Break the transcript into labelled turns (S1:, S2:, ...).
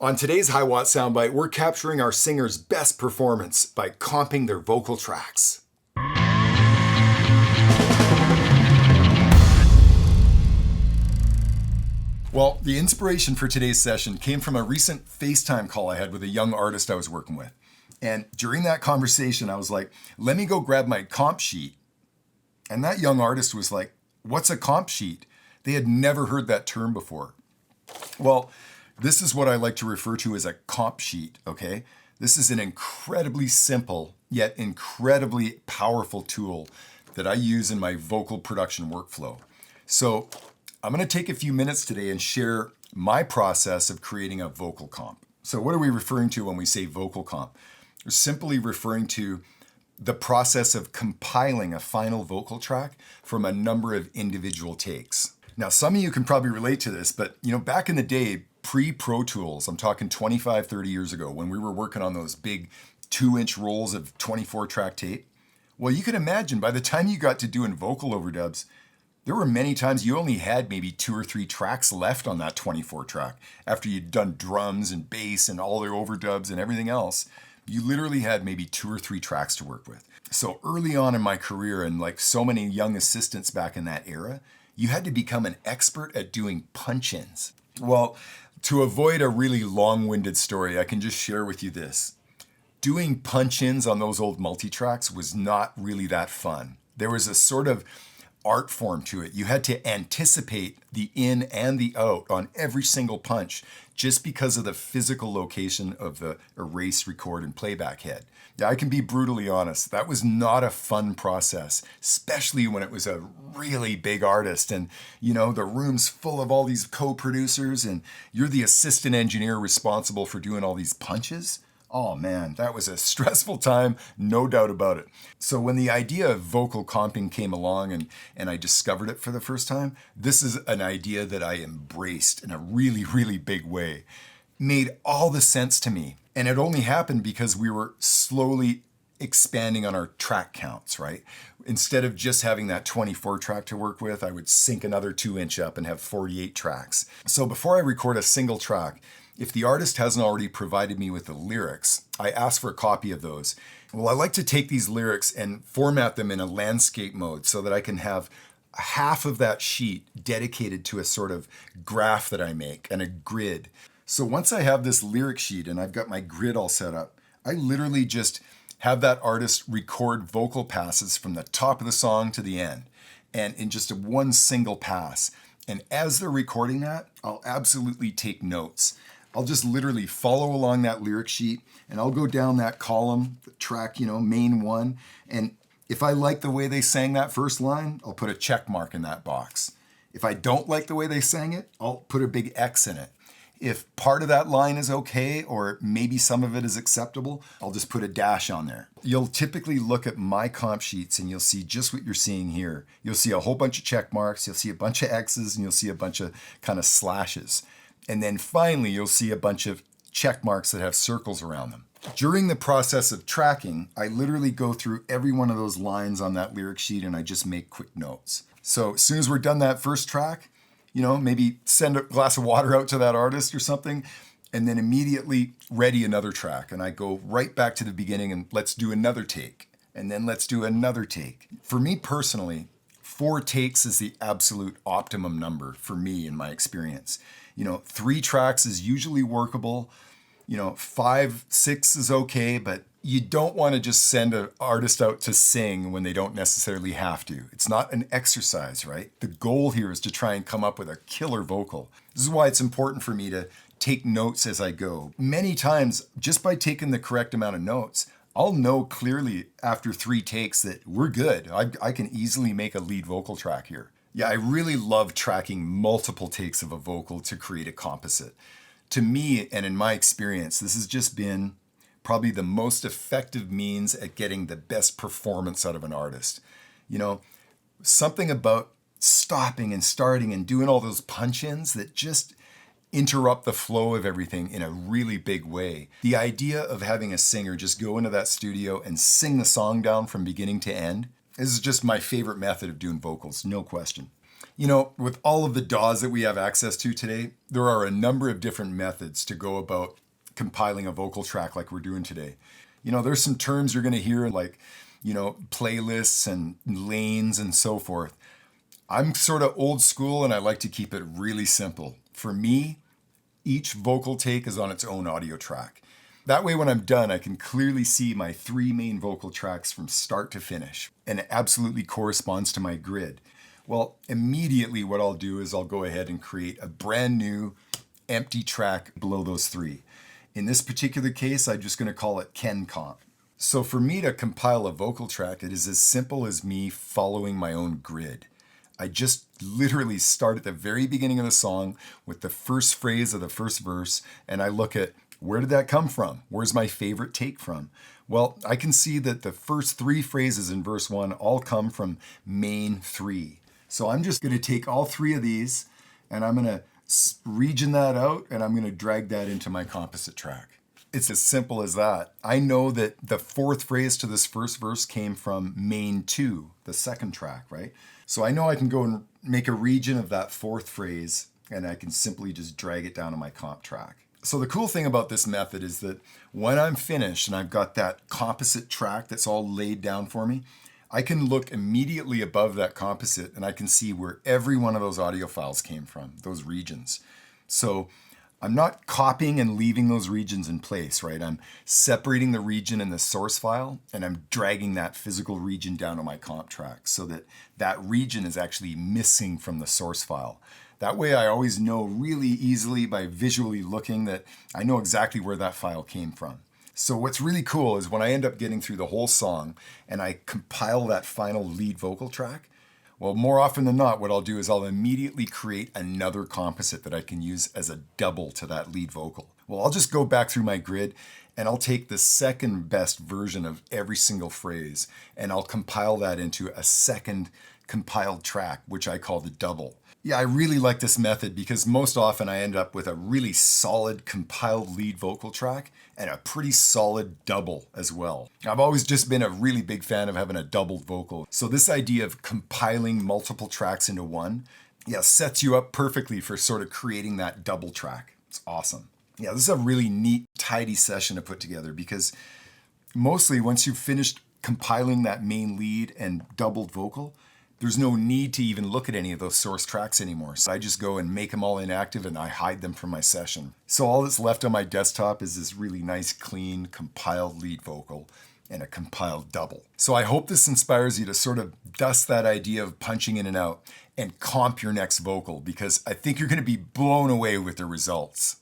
S1: On today's Hiwatt Soundbite, we're capturing our singer's best performance by comping their vocal tracks. Well, the inspiration for today's session came from a recent FaceTime call I had with a young artist I was working with. And during that conversation, I was like, let me go grab my comp sheet. And that young artist was like, what's a comp sheet? They had never heard that term before. Well, this is what I like to refer to as a comp sheet, okay? This is an incredibly simple, yet incredibly powerful tool that I use in my vocal production workflow. So I'm gonna take a few minutes today and share my process of creating a vocal comp. So what are we referring to when we say vocal comp? We're simply referring to the process of compiling a final vocal track from a number of individual takes. Now, some of you can probably relate to this, but back in the day, pre-Pro Tools, I'm talking 25, 30 years ago, when we were working on those big 2-inch rolls of 24-track tape, well, you can imagine by the time you got to doing vocal overdubs, there were many times you only had maybe 2 or 3 tracks left on that 24 track. After you'd done drums and bass and all their overdubs and everything else, you literally had maybe 2 or 3 tracks to work with. So early on in my career, and like so many young assistants back in that era, you had to become an expert at doing punch-ins. Well, to avoid a really long-winded story, I can just share with you this. Doing punch-ins on those old multi-tracks was not really that fun. There was a sort of art form to it. You had to anticipate the in and the out on every single punch just because of the physical location of the erase, record, and playback head. Yeah, I can be brutally honest. That was not a fun process, especially when it was a really big artist and, the room's full of all these co-producers and you're the assistant engineer responsible for doing all these punches. Oh man, that was a stressful time, no doubt about it. So when the idea of vocal comping came along and I discovered it for the first time, this is an idea that I embraced in a really, really big way. Made all the sense to me. And it only happened because we were slowly expanding on our track counts, right? Instead of just having that 24 track to work with, I would sync another 2-inch up and have 48 tracks. So before I record a single track, if the artist hasn't already provided me with the lyrics, I ask for a copy of those. Well, I like to take these lyrics and format them in a landscape mode so that I can have half of that sheet dedicated to a sort of graph that I make and a grid. So once I have this lyric sheet and I've got my grid all set up, I literally just have that artist record vocal passes from the top of the song to the end, and in just one single pass. And as they're recording that, I'll absolutely take notes. I'll just literally follow along that lyric sheet and I'll go down that column, the track, main one. And if I like the way they sang that first line, I'll put a check mark in that box. If I don't like the way they sang it, I'll put a big X in it. If part of that line is okay, or maybe some of it is acceptable, I'll just put a dash on there. You'll typically look at my comp sheets and you'll see just what you're seeing here. You'll see a whole bunch of check marks, you'll see a bunch of X's, and you'll see a bunch of kind of slashes. And then finally, you'll see a bunch of check marks that have circles around them. During the process of tracking, I literally go through every one of those lines on that lyric sheet and I just make quick notes. So as soon as we're done that first track, maybe send a glass of water out to that artist or something, and then immediately ready another track. And I go right back to the beginning and let's do another take. And then let's do another take. For me personally, 4 takes is the absolute optimum number for me in my experience. 3 tracks is usually workable. 5, 6 is okay, but you don't want to just send an artist out to sing when they don't necessarily have to. It's not an exercise, right? The goal here is to try and come up with a killer vocal. This is why it's important for me to take notes as I go. Many times, just by taking the correct amount of notes, I'll know clearly after 3 takes that we're good. I can easily make a lead vocal track here. Yeah, I really love tracking multiple takes of a vocal to create a composite. To me, and in my experience, this has just been probably the most effective means at getting the best performance out of an artist. Something about stopping and starting and doing all those punch-ins that just interrupt the flow of everything in a really big way. The idea of having a singer just go into that studio and sing the song down from beginning to end is just my favorite method of doing vocals, no question. You know, with all of the DAWs that we have access to today, there are a number of different methods to go about compiling a vocal track like we're doing today. You know, there's some terms you're going to hear like, you know, playlists and lanes and so forth. I'm sort of old school and I like to keep it really simple. For me, each vocal take is on its own audio track. That way, when I'm done, I can clearly see my 3 main vocal tracks from start to finish, and it absolutely corresponds to my grid. Well, immediately what I'll do is I'll go ahead and create a brand new empty track below those 3. In this particular case, I'm just going to call it Ken Comp. So for me to compile a vocal track, it is as simple as me following my own grid. I just literally start at the very beginning of the song with the first phrase of the first verse, and I look at where did that come from? Where's my favorite take from? Well, I can see that the first 3 phrases in verse 1 all come from main 3. So I'm just going to take all 3 of these and I'm going to region that out and I'm going to drag that into my composite track. It's as simple as that. I know that the 4th phrase to this first verse came from main 2, the second track, right? So I know I can go and make a region of that 4th phrase and I can simply just drag it down to my comp track. So the cool thing about this method is that when I'm finished and I've got that composite track that's all laid down for me, I can look immediately above that composite and I can see where every one of those audio files came from, those regions. So I'm not copying and leaving those regions in place, right? I'm separating the region in the source file and I'm dragging that physical region down to my comp track so that that region is actually missing from the source file. That way I always know really easily by visually looking that I know exactly where that file came from. So what's really cool is when I end up getting through the whole song and I compile that final lead vocal track, well, more often than not, what I'll do is I'll immediately create another composite that I can use as a double to that lead vocal. Well, I'll just go back through my grid and I'll take the second best version of every single phrase and I'll compile that into a second compiled track, which I call the double. Yeah, I really like this method because most often I end up with a really solid compiled lead vocal track and a pretty solid double as well. I've always just been a really big fan of having a doubled vocal. So this idea of compiling multiple tracks into one, yeah, sets you up perfectly for sort of creating that double track. It's awesome. Yeah, this is a really neat, tidy session to put together because mostly once you've finished compiling that main lead and doubled vocal, there's no need to even look at any of those source tracks anymore. So I just go and make them all inactive and I hide them from my session. So all that's left on my desktop is this really nice, clean, compiled lead vocal and a compiled double. So I hope this inspires you to sort of dust that idea of punching in and out and comp your next vocal because I think you're going to be blown away with the results.